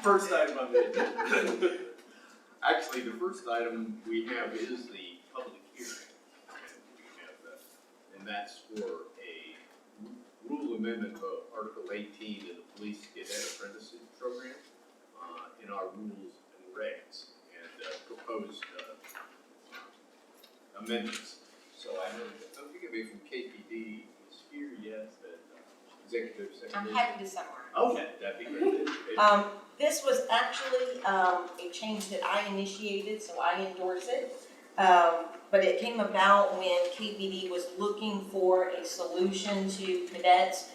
First item on the agenda. Actually, the first item we have is the public hearing. And that's for a rule amendment of Article 18 in the Police Cadet Apprenticeship Program in our rules and regs and proposed amendments. So I know, I think it may be from KPD is here, yes, that Executive Secretary. I'm happy to summarize. Okay, that'd be great. This was actually a change that I initiated, so I endorse it. But it came about when KPD was looking for a solution to cadets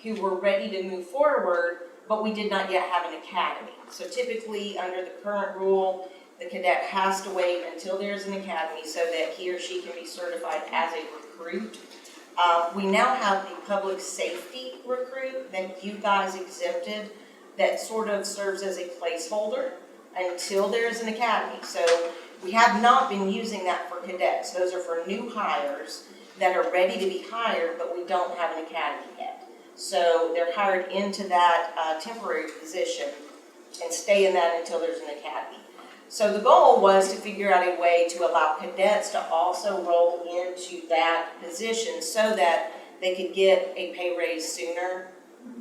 who were ready to move forward, but we did not yet have an academy. So typically, under the current rule, the cadet has to wait until there's an academy so that he or she can be certified as a recruit. We now have a public safety recruit that you guys exempted that sort of serves as a placeholder until there's an academy. So we have not been using that for cadets. Those are for new hires that are ready to be hired, but we don't have an academy yet. So they're hired into that temporary position and stay in that until there's an academy. So the goal was to figure out a way to allow cadets to also roll into that position so that they could get a pay raise sooner.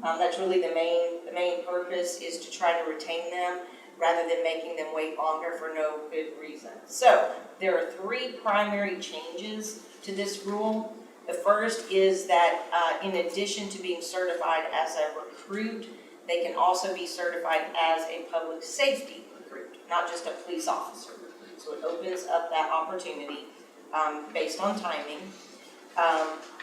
That's really the main purpose, is to try to retain them rather than making them wait longer for no good reason. So there are three primary changes to this rule. The first is that in addition to being certified as a recruit, they can also be certified as a public safety recruit, not just a police officer recruit. So it opens up that opportunity based on timing.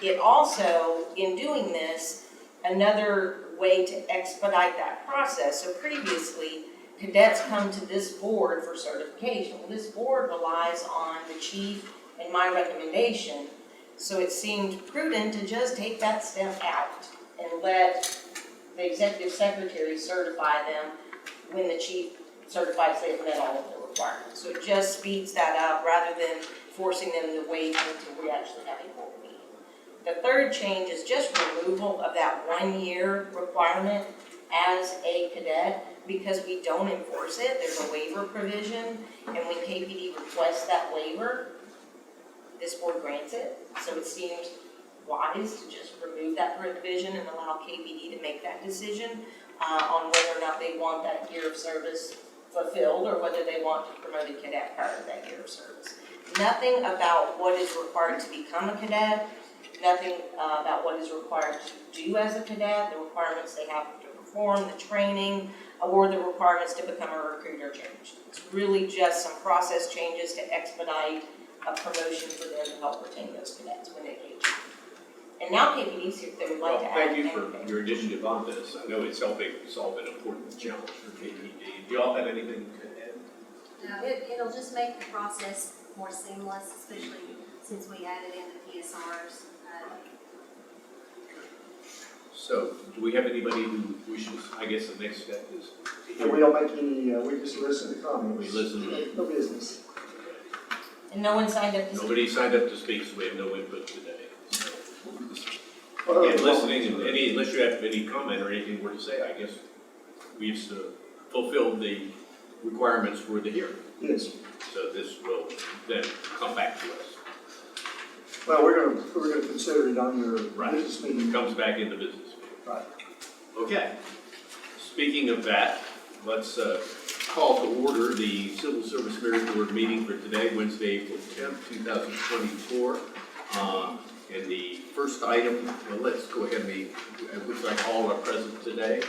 It also, in doing this, another way to expedite that process. So previously, cadets come to this board for certification. Well, this board relies on the chief and my recommendation. So it seemed prudent to just take that step out and let the executive secretary certify them when the chief certifies they've met all of the requirements. So it just speeds that up rather than forcing them to wait until we actually have a board meeting. The third change is just removal of that 1 year requirement as a cadet because we don't enforce it. There's a waiver provision, and when KPD requests that waiver, this board grants it. So it seemed wise to just remove that provision and allow KPD to make that decision on whether or not they want that year of service fulfilled or whether they want to promote a cadet prior to that year of service. Nothing about what is required to become a cadet, nothing about what is required to do as a cadet, the requirements they have to perform, the training, or the requirements to become a recruiter changed. It's really just some process changes to expedite a promotion for them to help retain those cadets when they age. And now KPD's here, they would like to add. Thank you for your initiative on this. I know it's helping solve an important challenge for KPD. Do you all have anything to add? No, it'll just make the process more seamless, especially since we added in the PSRs. So, do we have anybody who wishes, I guess the next step is to hear. We don't make any, we just listen to comments. We listen. No business. And no one signed up to speak. Nobody signed up to speak, so we have no input today. Well, Again, listening, and unless you have any comment or anything more to say, I guess we've fulfilled the requirements for the hearing. Yes. So this will then come back to us. Well, we're gonna consider it on your business meeting. It comes back in the business meeting. Right. Okay. Speaking of that, let's call to order the Civil Service Merit Board meeting for today, Wednesday, April 10th, 2024. And the first item, well, let's go ahead and it looks like all are present today.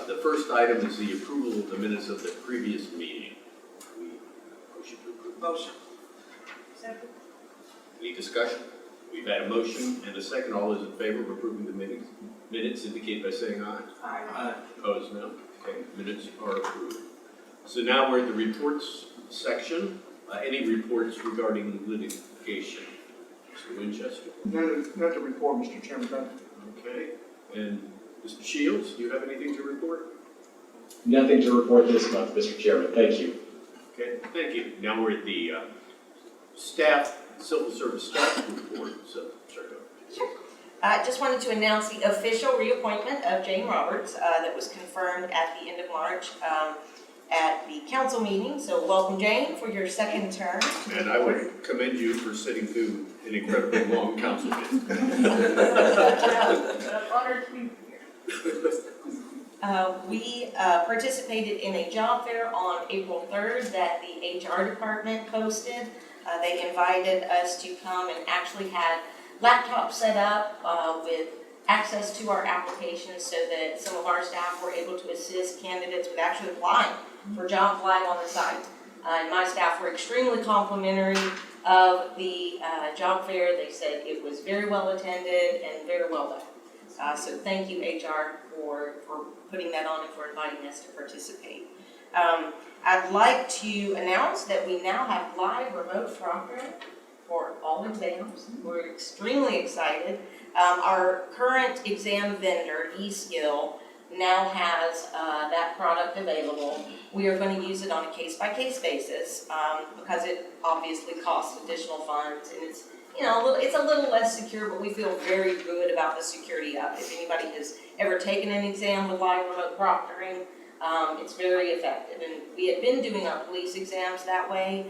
The first item is the approval of the minutes of the previous meeting. Motion to approve. Motion. Second. Any discussion? We've had a motion and a second. All those in favor of approving the minutes indicate by saying aye. Aye. Opposed, no. Okay, minutes are approved. So now we're at the reports section. Any reports regarding litigation? Mr. Winchester? Not to report, Mr. Chairman. Okay. And Mr. Shields, do you have anything to report? Nothing to report this month, Mr. Chairman. Thank you. Okay, thank you. Now we're at the staff, civil service staff report. So, sorry. I just wanted to announce the official reappointment of Jane Roberts that was confirmed at the end of March at the council meeting. So welcome, Jane, for your second term. And I would commend you for sitting through an incredibly long council meeting. I'm honored to be here. We participated in a job fair on April 3rd that the HR department posted. They invited us to come and actually had laptops set up with access to our applications so that some of our staff were able to assist candidates with actually applying for jobs live on the site. And my staff were extremely complimentary of the job fair. They said it was very well attended and very well done. So thank you, HR, for putting that on and for inviting us to participate. I'd like to announce that we now have live remote proctoring for all exams. We're extremely excited. Our current exam vendor, eSkill, now has that product available. We are going to use it on a case-by-case basis because it obviously costs additional funds, and it's it's a little less secure, but we feel very good about the security of it. If anybody has ever taken an exam with live remote proctoring, it's very effective. And we had been doing our police exams that way,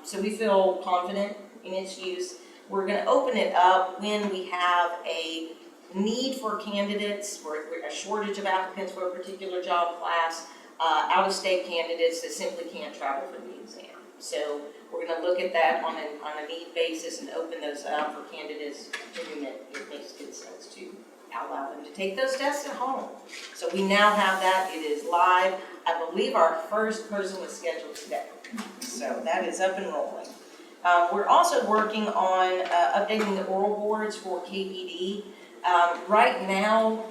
so we feel confident in its use. We're going to open it up when we have a need for candidates, or a shortage of applicants for a particular job class, out-of-state candidates that simply can't travel for the exam. So we're going to look at that on a need basis and open those up for candidates to whom it makes good sense to allow them to take those tests at home. So we now have that. It is live. I believe our first person was scheduled today. So that is up and rolling. We're also working on updating the oral boards for KPD. Right now,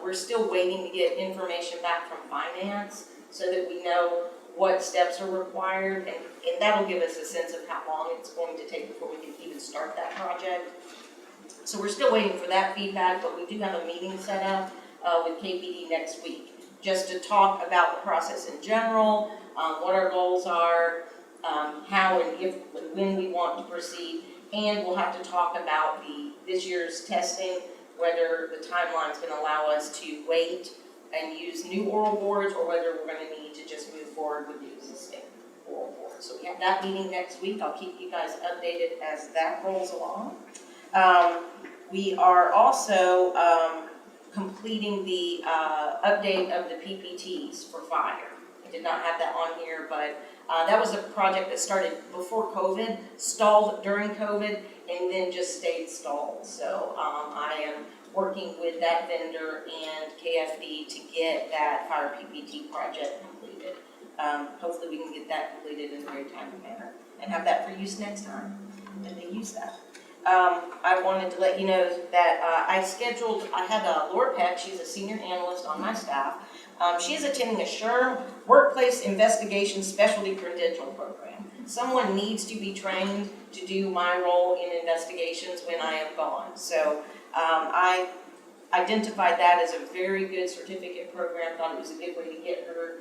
we're still waiting to get information back from finance so that we know what steps are required, and that'll give us a sense of how long it's going to take before we can even start that project. So we're still waiting for that feedback, but we do have a meeting set up with KPD next week just to talk about the process in general, what our goals are, how and if and when we want to proceed, and we'll have to talk about this year's testing, whether the timeline's going to allow us to wait and use new oral boards, or whether we're going to need to just move forward with the existing oral boards. So we have that meeting next week. I'll keep you guys updated as that rolls along. We are also completing the update of the PPTs for fire. I did not have that on here, but that was a project that started before COVID, stalled during COVID, and then just stayed stalled. So I am working with that vendor and KFD to get that fire PPT project completed. Hopefully we can get that completed in a very timely manner and have that for use next time when they use that. I wanted to let you know that I had Laura Peck. She's a senior analyst on my staff. She is attending a SHRM Workplace Investigation Specialty Credential Program. Someone needs to be trained to do my role in investigations when I am gone. So I identified that as a very good certificate program, thought it was a good way to get her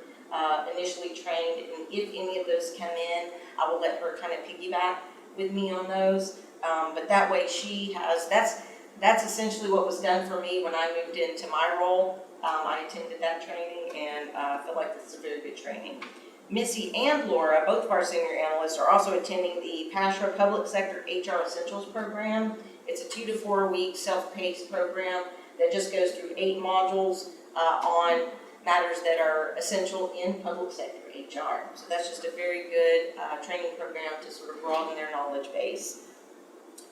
initially trained, and if any of those come in, I will let her kind of piggyback with me on those. But that way she has, that's essentially what was done for me when I moved into my role. I attended that training, and I feel like this is a very good training. Missy and Laura, both of our senior analysts, are also attending the PASHRA Public Sector HR Essentials Program. It's a 2 to 4 week self-paced program that just goes through 8 modules on matters that are essential in public sector HR. So that's just a very good training program to sort of broaden their knowledge base.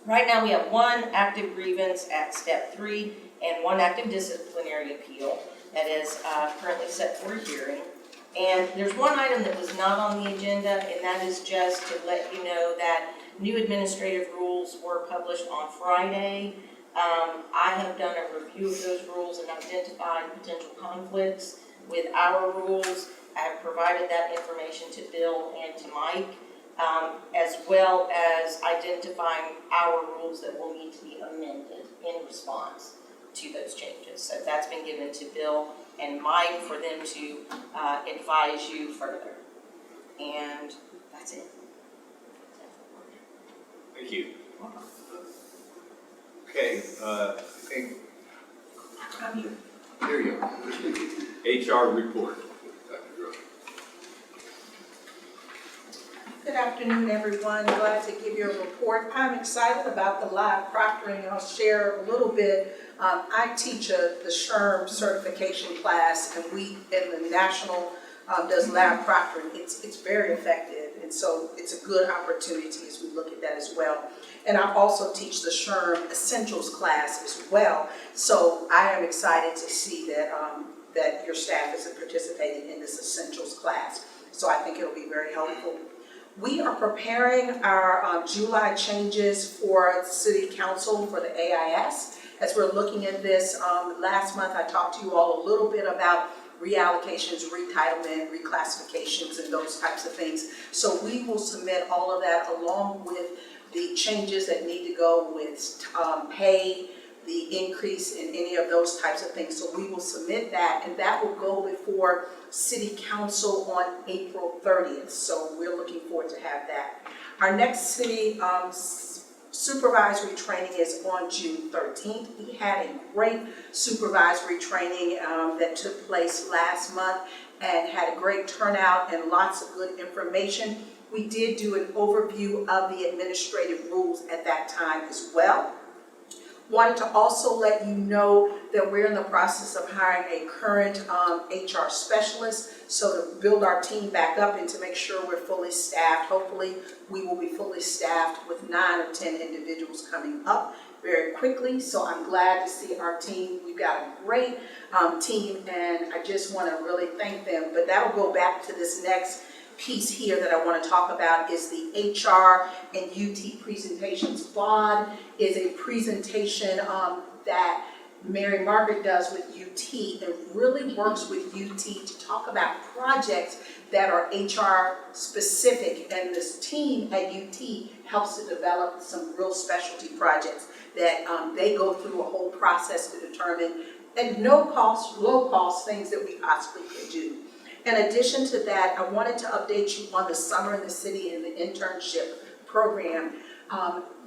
Right now we have 1 active grievance at step 3 and 1 active disciplinary appeal that is currently set for a hearing. And there's 1 item that was not on the agenda, and that is just to let you know that new administrative rules were published on Friday. I have done a review of those rules and identified potential conflicts with our rules. I have provided that information to Bill and to Mike, as well as identifying our rules that will need to be amended in response to those changes. So that's been given to Bill and Mike for them to advise you further. And that's it. Thank you. Okay, I think, I'm here. there you are. HR report. Dr. Drury. Good afternoon, everyone. Glad to give you a report. I'm excited about the live proctoring. I'll share a little bit. I teach the SHRM certification class, and we in the national does lab proctoring. It's very effective, and so it's a good opportunity as we look at that as well. And I also teach the SHRM essentials class as well. So I am excited to see that that your staff is participating in this essentials class. So I think it'll be very helpful. We are preparing our July changes for City Council for the AIS. As we're looking at this, last month I talked to you all a little bit about reallocations, retitlement, reclassifications, and those types of things. So we will submit all of that along with the changes that need to go with pay, the increase in any of those types of things. So we will submit that, and that will go before City Council on April 30th. So we're looking forward to have that. Our next city supervisory training is on June 13th. We had a great supervisory training that took place last month and had a great turnout and lots of good information. We did do an overview of the administrative rules at that time as well. Wanted to also let you know that we're in the process of hiring a current HR specialist, so to build our team back up and to make sure we're fully staffed. Hopefully, we will be fully staffed with 9 or 10 individuals coming up very quickly. So I'm glad to see our team. We've got a great team, and I just want to really thank them. But that'll go back to this next piece here that I want to talk about is the HR and UT presentations. VOD is a presentation that Mary Margaret does with UT and really works with UT to talk about projects that are HR specific, and this team at UT helps to develop some real specialty projects that they go through a whole process to determine at no cost, low cost things that we possibly could do. In addition to that, I wanted to update you on the Summer in the City and the internship program.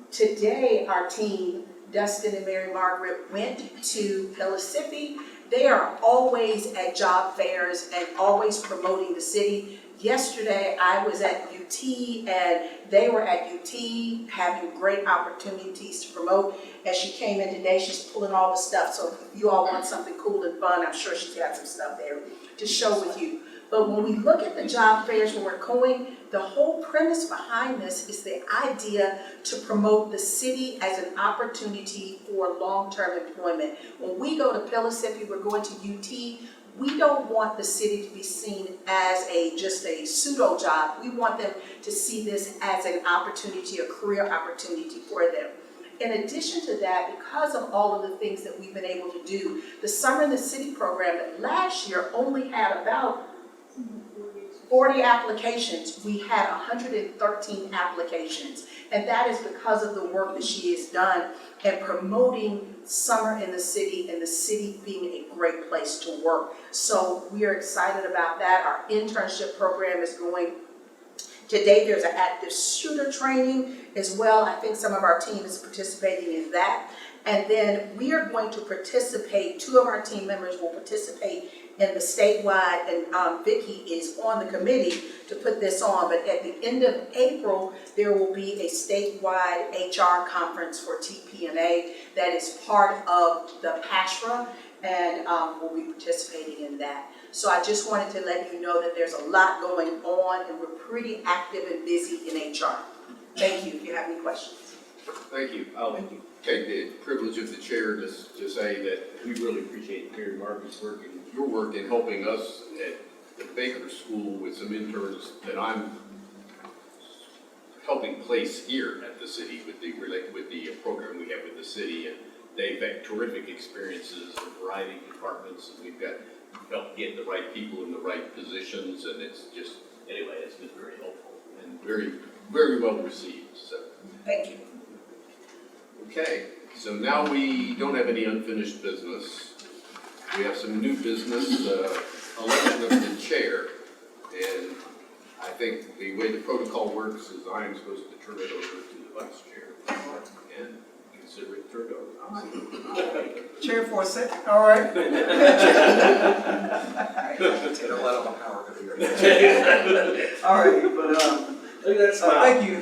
Today, our team, Dustin and Mary Margaret, went to Pellissippi. They are always at job fairs and always promoting the city. Yesterday, I was at UT and they were at UT having great opportunities to promote. As she came in today, she's pulling all the stuff. So if you all want something cool and fun, I'm sure she's got some stuff there to show with you. But when we look at the job fairs when we're going, the whole premise behind this is the idea to promote the city as an opportunity for long-term employment. When we go to Pellissippi, we're going to UT, we don't want the city to be seen as just a pseudo job. We want them to see this as an opportunity, a career opportunity for them. In addition to that, because of all of the things that we've been able to do, the Summer in the City program that last year only had about 40 applications, we had 113 applications. And that is because of the work that she has done in promoting summer in the city and the city being a great place to work. So we are excited about that. Our internship program is going. Today there's an active shooter training as well. I think some of our team is participating in that. And then we are going to participate, 2 of our team members will participate in the statewide, and Vicki is on the committee to put this on, but at the end of April, there will be a statewide HR conference for TPNA that is part of the PASHRA, and we'll be participating in that. So I just wanted to let you know that there's a lot going on, and we're pretty active and busy in HR. Thank you, if you have any questions. Thank you. I'll take the privilege of the chair to say that we really appreciate Mary Margaret's work and your work in helping us at the Baker School with some interns that I'm helping place here at the city with the program we have with the city, and they've had terrific experiences in a variety of departments, and we've got helped get the right people in the right positions, and it's just, anyway, it's been very helpful and very, very well received, so. Thank you. Okay, so now we don't have any unfinished business. We have some new business, election of the chair, and I think the way the protocol works is I am supposed to turn it over to the vice chair and consider it turned over. Chair for a second, all right. All right, but, Look at that thank you,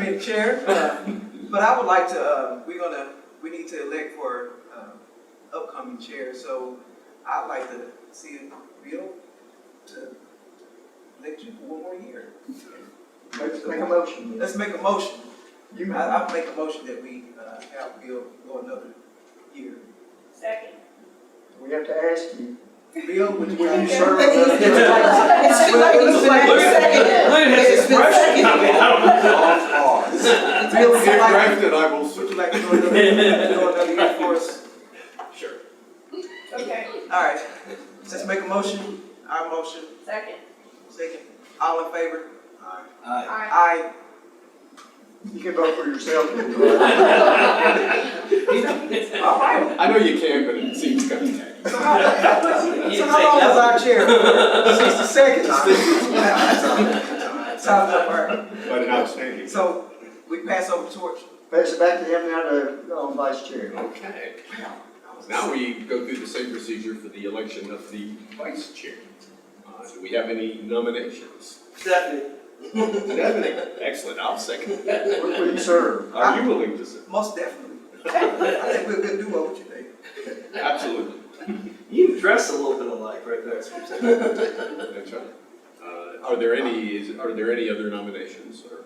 being chair. But I would like to, we need to elect for, upcoming chair, so I'd like to see Bill to elect you for one more year. Let's make a motion. Let's make a motion. I'll make a motion that we, have Bill go another year. Second. We have to ask you, Bill, would you will you like serve? It looks like Look at his expression. Bill, would you like, drafted, I will would you like to go another year for us? Sure. Okay. All right, let's make a motion. Our motion, Second. second. All in favor? Aye. Aye. You can vote for yourself. All right. I know you can, but it seems kind of tacky. So how long was our chair? 60 seconds. Sounds up, all right. But an outstanding. So we pass over the torch. Pass it back to him now to, vice chair. Okay. Now we go through the same procedure for the election of the vice chair. Do we have any nominations? Stephanie. Stephanie, excellent, I'll second that. Will you serve? Are you willing to serve? Most definitely. I think we're a good duo with you, Dave. Absolutely. You dress a little bit alike right there. That's right. Are there any other nominations, or?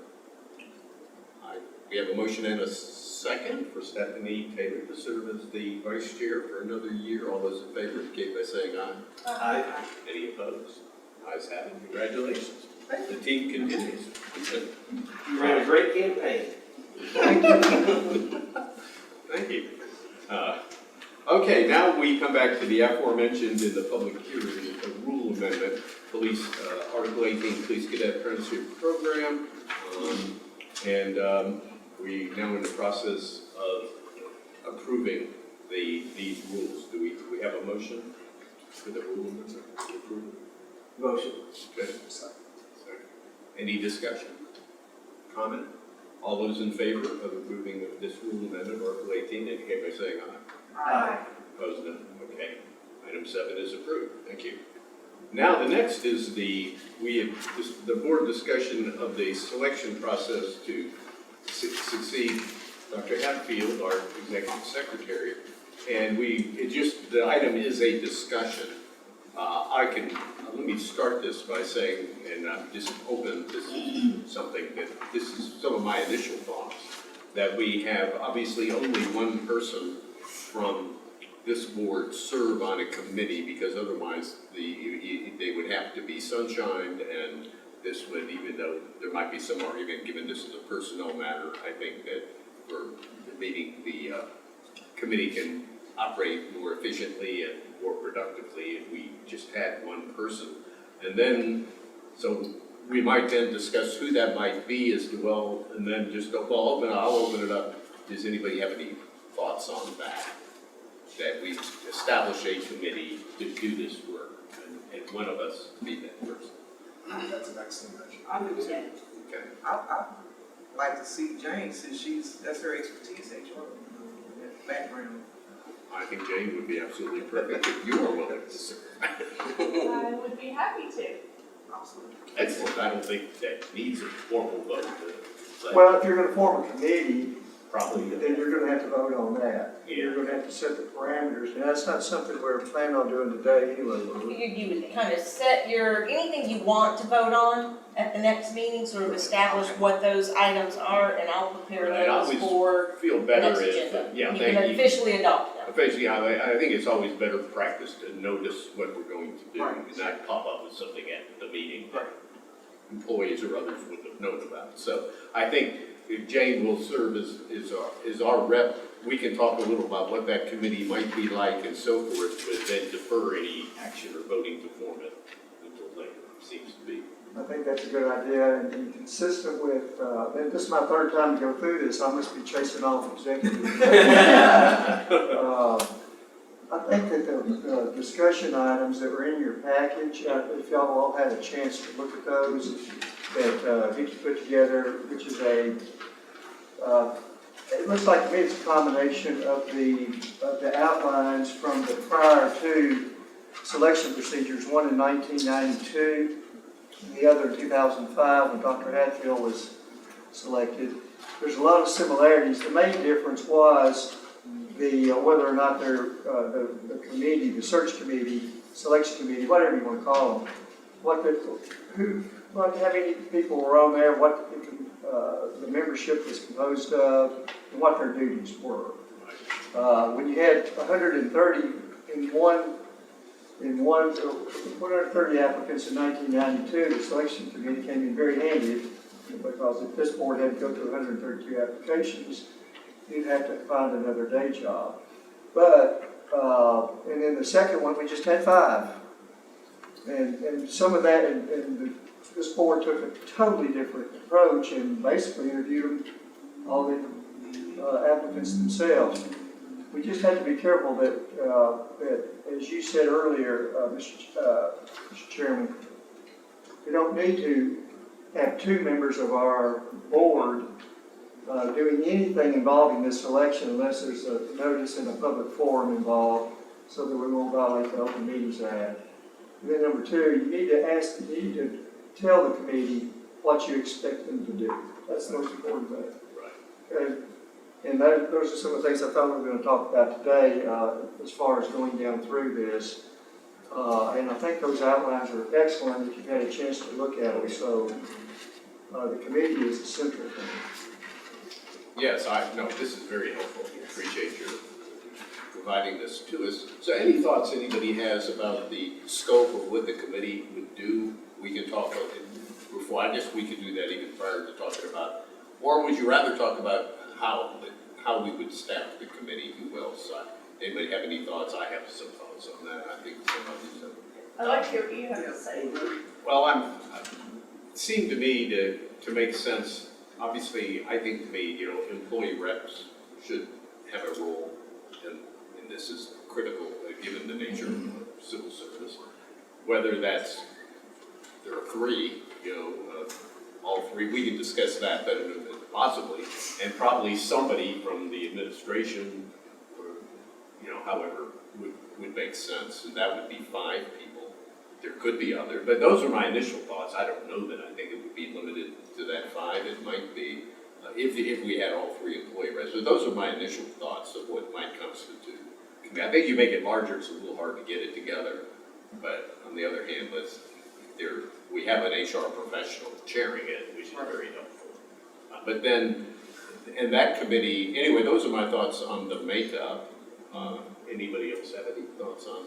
We have a motion and a second for Stephanie Taylor to serve as the vice chair for another year. All those in favor indicate by saying aye. Aye. Any opposed? Ayes have it. Congratulations. The team continues. You ran a great campaign. Thank you. Okay, now we come back to the aforementioned in the public hearing, the rule amendment, police, Article 18, Police Cadet Apprenticeship Program. We now in the process of approving these rules. Do we have a motion for the rule amendment? Motion. Okay. Any discussion? Comment? All those in favor of approving this rule amendment, Article 18, indicate by saying aye. Aye. Opposed, no. Okay. Item 7 is approved. Thank you. Now, the next is the board discussion of the selection process to succeed Dr. Hatfield, our executive secretary. And the item is a discussion. Let me start this by saying, and I'm just open, this is some of my initial thoughts, that we have obviously only one person from this board serve on a committee, because otherwise they would have to be sunshined, and this would, even though there might be some argument, given this is a personnel matter, I think that for the committee can operate more efficiently and more productively if we just had one person. And then, so we might then discuss who that might be as well, and then I'll open it up. Does anybody have any thoughts on that? That we establish a committee to do this work, and one of us be that person. That's an excellent measure. I would too. Okay. I'd like to see Jane, since that's her expertise, HR, background. I think Jane would be absolutely perfect if you are willing to serve. I would be happy to. Absolutely. Excellent. I don't think that needs a formal vote. But Well, if you're gonna form a committee, probably. then you're gonna have to vote on that. Yeah. You're gonna have to set the parameters, and that's not something we're planning on doing today anyway. You would kind of set anything you want to vote on at the next meeting, sort of establish what those items are, and I'll prepare Right, I those always for feel the better next if, agenda. yeah, You thank can you. officially adopt them. Officially, I think it's always better practice to notice what we're going to do, Right. and not pop up with something at the meeting that Right. employees or others wouldn't have known about. So I think if Jane will serve as our rep, we can talk a little about what that committee might be like and so forth, but then defer any action or voting to form it until later, seems to be. I think that's a good idea, and consistent with, and this is my third time to go through this, I must be chasing off executives. I think that the discussion items that were in your package, if y'all all had a chance to look at those, that Vicki put together, which is a it looks like to me it's a combination of the outlines from the prior two selection procedures, one in 1992, and the other in 2005 when Dr. Hatfield was selected. There's a lot of similarities. The main difference was whether or not the committee, the search committee, selection committee, whatever you want to call them, how many people were on there, what the membership was composed of, and what their duties were. When you had 130 in 130 applicants in 1992, the selection committee came in very handy because if this board had to go through 132 applications, you'd have to find another day job. But, and then the second one, we just had 5. And some of that, this board took a totally different approach and basically interviewed all the applicants themselves. We just have to be careful that as you said earlier, Mr. Chairman, we don't need to have 2 members of our board doing anything involving this selection unless there's a notice in a public forum involved so that we won't violate the Open Meetings Act. And then number 2, you need to tell the committee what you expect them to do. That's the most important thing. Right. Okay? And those are some of the things I thought we were going to talk about today as far as going down through this. And I think those outlines are excellent if you've had a chance to look at them. So the committee is the central thing. Yes, this is very helpful. Appreciate your providing this to us. So any thoughts anybody has about the scope of what the committee would do? We can talk about it before. I guess we could do that even prior to talking about, or would you rather talk about how we would staff the if you will. So anybody have any thoughts? I have some thoughts on that. I think some others have. I like to hear what you have to say. Well, it seemed to me to make sense. Obviously, I think employee reps should have a role, and this is critical given the nature of civil service. Whether there are 3, all 3, we can discuss that better possibly, and probably somebody from the administration, or however would make sense, and that would be 5 people. There could be other, but those are my initial thoughts. I don't know that I think it would be limited to that 5. It might be if we had all 3 employee reps. But those are my initial thoughts of what might constitute. I think you make it larger, it's a little hard to get it together. But on the other hand, we have an HR professional chairing it, which is very helpful. But then, and that committee, anyway, those are my thoughts on the makeup. Anybody else have any thoughts on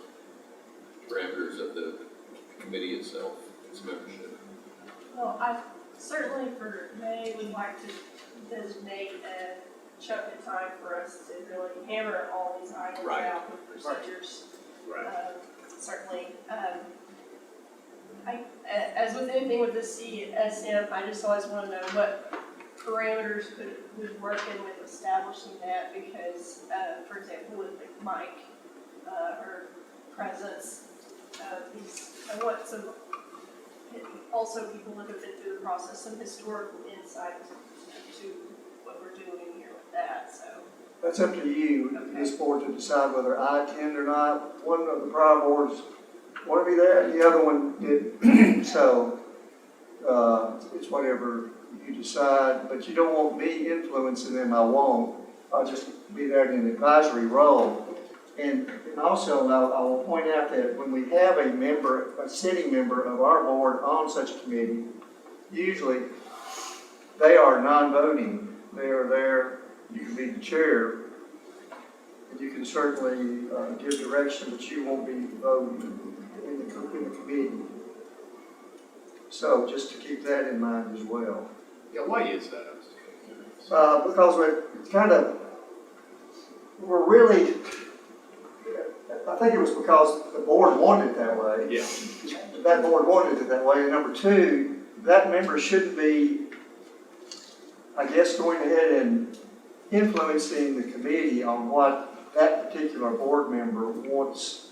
parameters of the committee itself, its membership? Well, I certainly for May would like to designate a chunk of time for us to really hammer all these items Right. out with procedures. Right. Certainly, as with anything with the CSM, I just always want to know what parameters would work in with establishing that because, for example, with Mike, or presence, I want some, also people who have been through the process, some historical insight to what we're doing here with that, so. That's up to you, this board, to decide whether I attend or not. One of the prior boards want to be there, and the other one did. So it's whatever you decide, but you don't want me influencing them. I won't. I'll just be there in an advisory role. And also, I will point out that when we have a sitting member of our board on such a committee, usually they are non-voting. They are there. You can be the chair, and you can certainly give direction, but you won't be voting in the committee. So just to keep that in mind as well. Yeah, why is that? I was curious. Because we're really, I think it was because the board wanted it that way. Yeah. That board wanted it that way. And number 2, that member shouldn't be, I guess, going ahead and influencing the committee on what that particular board member wants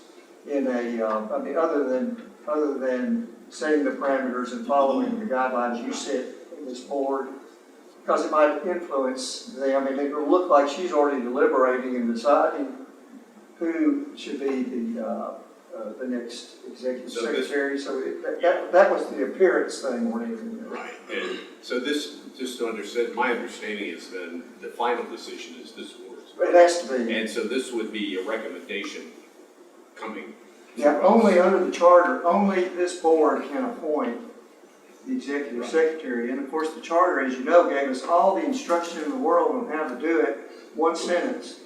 in other than setting the parameters and following the guidelines you set in this board. because it might influence them, and it will look like she's already deliberating and deciding who should be the next executive So this- secretary. So that was the appearance thing more than anything else. Right, and so this, just to understand, my understanding is then the final decision is this board's. It has to be. And so this would be a recommendation coming. Yeah, only under the charter, only this board can appoint the executive secretary. And of course, the charter, as you know, gave us all the instruction in the world on how to do it. One sentence.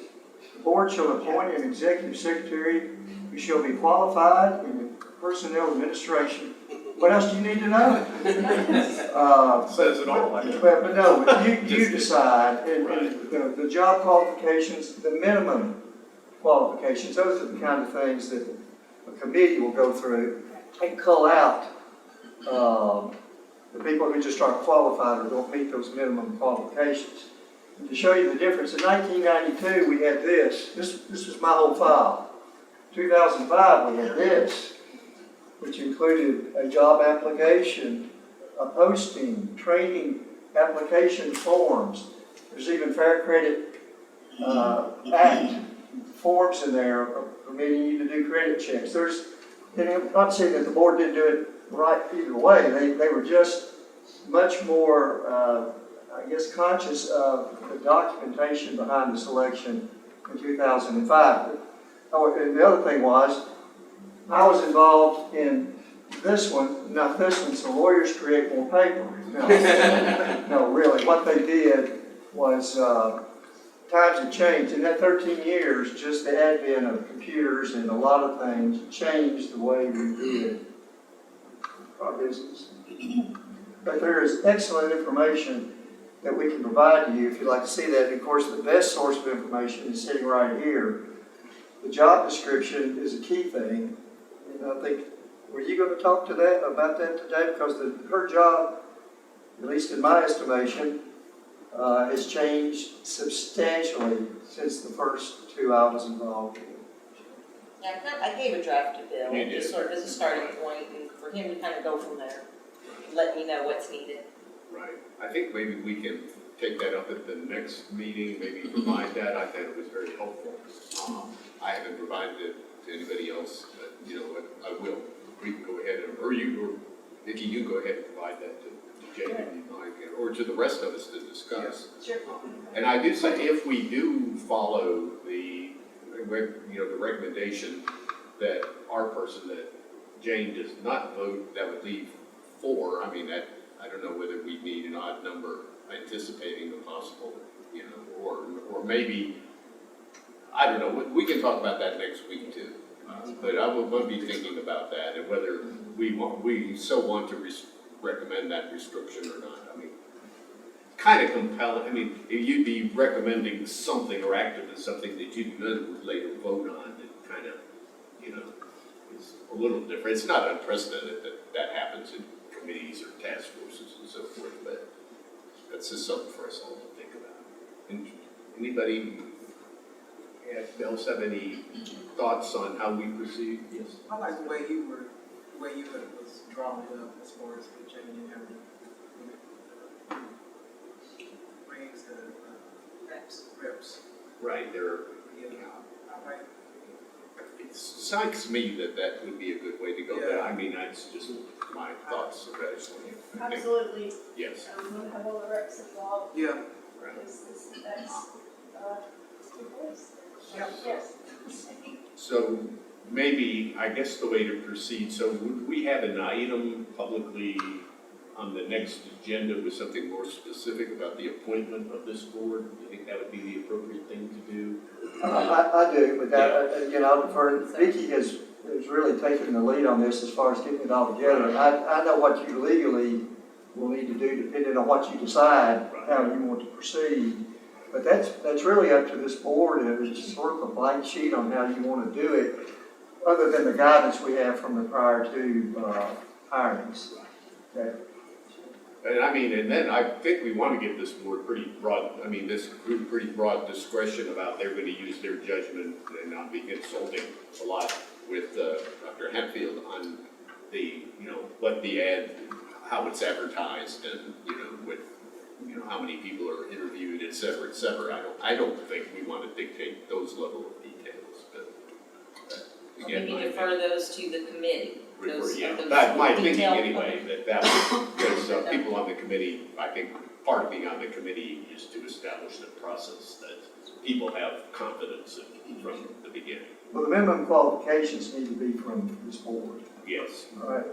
The board shall appoint an executive secretary who shall be qualified in personnel administration. What else do you need to know? Says it all. But no, you decide, and the job qualifications, the minimum qualifications, those are the kind of things that a committee will go through and cull out the people who just aren't qualified or don't meet those minimum qualifications. And to show you the difference, in 1992 we had this was my whole file. 2005 we had this, which included a job application, a posting, training application forms. There's even Fair Credit Act forms in there permitting you to do credit checks. And I'm not saying that the board didn't do it right either way. They were just much more, I guess, conscious of the documentation behind the selection in 2005. Oh, and the other thing was, I was involved in this one, not this one, so lawyers create more paper. No, really, what they did was, times have changed. In that 13 years, just the advent of computers and a lot of things changed the way we did our business. But there is excellent information that we can provide to you if you'd like to see that. And of course, the best source of information is sitting right here. The job description is a key thing. And I think, were you going to talk about that today? Because her job, at least in my estimation, has changed substantially since the first two I was involved in. Yeah, I gave a draft to Bill, You did. just sort of as a starting point, and for him to kind of go from there, let me know what's needed. Right, I think maybe we can take that up at the next meeting, maybe provide that, I thought it was very helpful. I haven't provided it to anybody else, but you know what, I will. We can go ahead, or Vicki, you go ahead and provide that to Jay, if you'd like, or to the rest of us to discuss. Sure. And I do say, if we do follow the recommendation that our person, that Jane does not vote, that would leave 4. I mean, I don't know whether we need an odd number anticipating the possible, or maybe, I don't know, we can talk about that next week too. But I will be thinking about that and whether we so want to recommend that restriction or not. I mean, kind of compelling. I mean, if you'd be recommending something or acting as something that you would later vote on, it kind of, is a little different. It's not unprecedented that happens in committees or task forces and so forth, but that's just something for us all to think about. And anybody else have any thoughts on how we proceed? Yes. I like the way you was drawing it up as far as the changing everything. Brings the reps. Right, there. Yeah, I like. It strikes me that would be a good way to go. Yeah. I mean, that's just my thoughts personally. Absolutely. Yes. I'm gonna have all the reps involved, Yeah. Right. because that's, good voice. Yep. Yes. So maybe, I guess the way to proceed, so would we have an item publicly on the next agenda with something more specific about the appointment of this board? Do you think that would be the appropriate thing to do? I do, but that, again, I'll defer. Vicki has really taken the lead on this as far as getting it all together. I know what you legally will need to do depending on what you decide, how you want to proceed. But that's really up to this board. It's sort of a blank sheet on how you want to do it, other than the guidance we have from the prior two hirings. Okay. And I mean, and then I think we want to give this board pretty broad, this group pretty broad discretion about they're going to use their judgment and not be consulting a lot with Dr. Hatfield on the, what the ad, how it's advertised and, with you know, how many people are interviewed, et cetera, et cetera. I don't think we want to dictate those level of details, but Or again, maybe my defer those to the committee. yeah, those that's my thinking detailed- anyway, that because people on the committee, I think part of being on the committee is to establish the process that people have confidence in from the beginning. Well, the minimum qualifications need to be from this board. Yes. All right.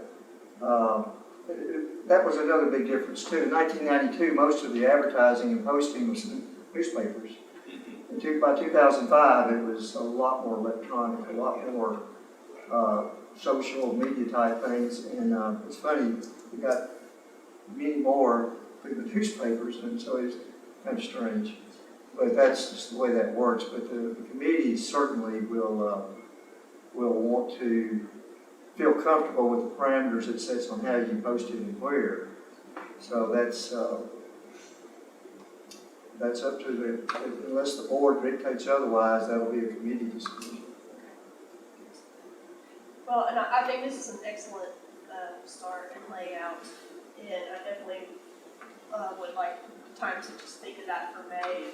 That was another big difference too. In 1992, most of the advertising and posting was in newspapers. By 2005, it was a lot more electronic, a lot more social media type things. And it's funny, we got many more through the newspapers, and so it's kind of strange. But that's just the way that works. But the committee certainly will want to feel comfortable with the parameters it sets on how you post it and where. So that's up to the, unless the board dictates otherwise, that'll be a committee decision. Well, and I think this is an excellent start and layout, and I definitely would like time to just think of that for May,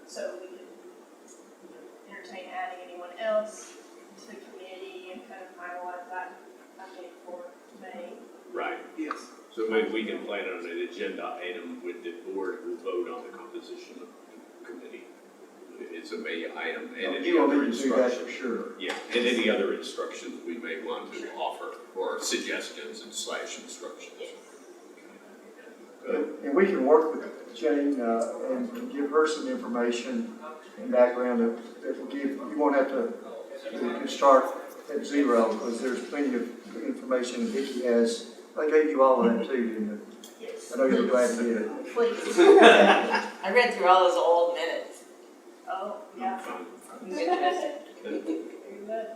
so we can entertain adding anyone else to the committee and kind of finalize that, I think, for May. Right. Yes. So maybe we can plan on an agenda item with the board who vote on the composition of the committee. It's a May item and any You will other need to do that instructions. for sure. Yeah, and any other instructions we may want to offer, or suggestions and slash instructions. Good. And we can work with Jane and give her some information and background that will give, you won't have to, you can start at zero because there's plenty of information that Vicki has. I gave you all of that too, didn't I? Yes. I know you're glad to get it. Please. I read through all those old minutes. Oh, yeah. Fine. It was interesting. Very good.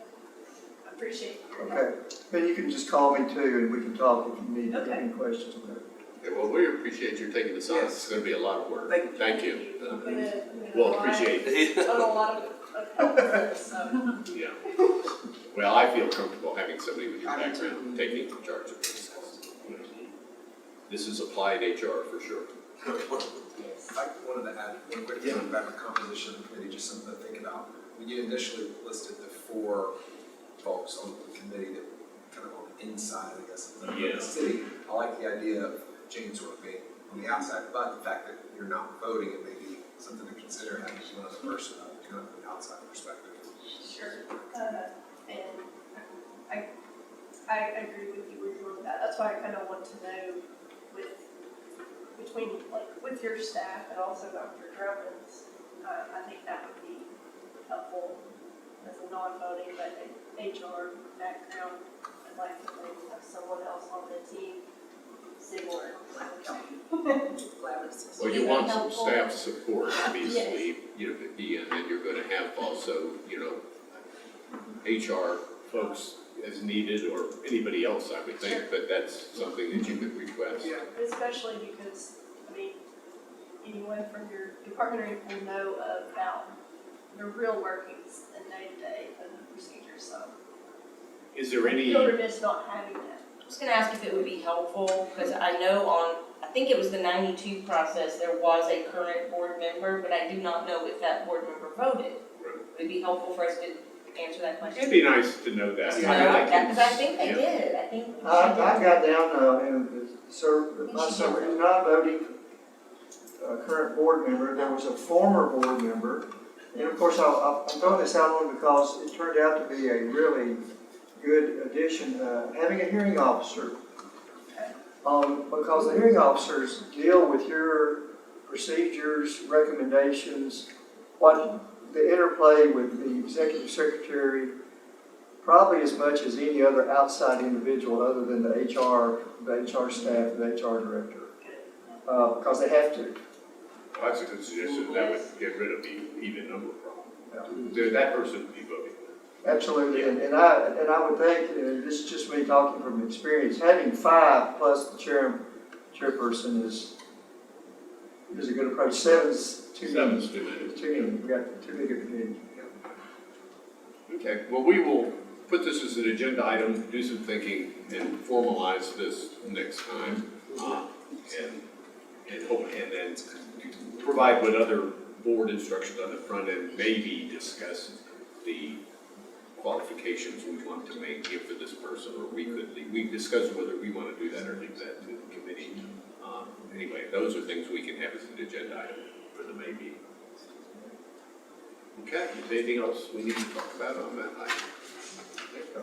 I appreciate it. Okay, then you can just call me too and we can talk if you need Okay. any questions. Okay. Okay, well, we appreciate your taking this on. Yes. It's gonna be a lot of work. Thank you. Thank you. I'm gonna We'll appreciate it. I've done a lot of help with this, so. Yeah. Well, I feel comfortable having somebody with your I do background taking charge of this. This is applied HR for sure. I wanted to add one quick thing about the composition of the committee, just something to think about. When you initially listed the 4 folks on the committee that kind of on the inside, I guess, of Yeah. the city, I like the idea of Jane sort of being on the outside, but the fact that you're not voting, it may be something to consider having one other person, kind of an outside perspective. Sure. And I agree with you with that. That's why I kind of want to know with your staff and also Dr. Drummond's, I think that would be helpful as a non-voting, but an HR background. I'd like to maybe have someone else on the team similar. Well, you want some staff support, obviously, you know, Vicki, and then you're gonna have also, you know, HR folks as needed, or anybody else, I would think, but that's something that you could request. Yeah. Especially because, I mean, anyone from your department will know about the real workings and day-to-day of the procedure, so. Is there any, Feel remiss not having that. I was gonna ask if it would be helpful, because I know I think it was the 92 process, there was a current board member, but I do not know if that board member voted. Would it be helpful for us to answer that question? it'd be nice to know that. Because I mean, I can- I think they yeah. did, I think. I got down and my summary is not voting current board member. There was a former board member. And of course, I'm throwing this out only because it turned out to be a really good addition, having a hearing officer. Because the hearing officers deal with your procedures, recommendations, what the interplay with the executive secretary, probably as much as any other outside individual other than the HR staff, the HR director. Because they have to. That's a good suggestion, that would get rid of the even number problem. That person would be voting. Absolutely, and I would think, this is just me talking from experience, having 5 plus the chairperson is a good approach. 7's too many. 7's too many. Too many, we got too big of a committee. Okay, well, we will put this as an agenda item, do some thinking, and formalize this next time. And and then provide what other board instructions on the front end, maybe discuss the qualifications we want to make here for this person, or we discuss whether we want to do that or leave that to the committee. Anyway, those are things we can have as an agenda item for the May meeting. Okay, is there anything else we need to talk about on that item?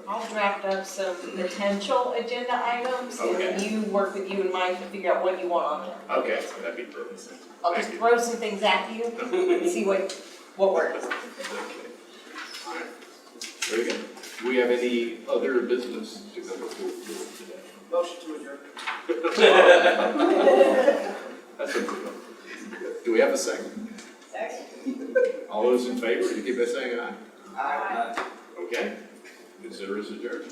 I'll draft up some potential agenda items, and then you work with you and Mike to figure out what you want on there. Okay, that'd be perfect. I'll just throw some things at you and see what works. Okay. All right. Very good. Do we have any other business to come before the board today? Motion to adjourn. That's a good one. Do we have a second? Second. All those in favor, indicate by saying aye. Aye. Okay. Consider us adjourned.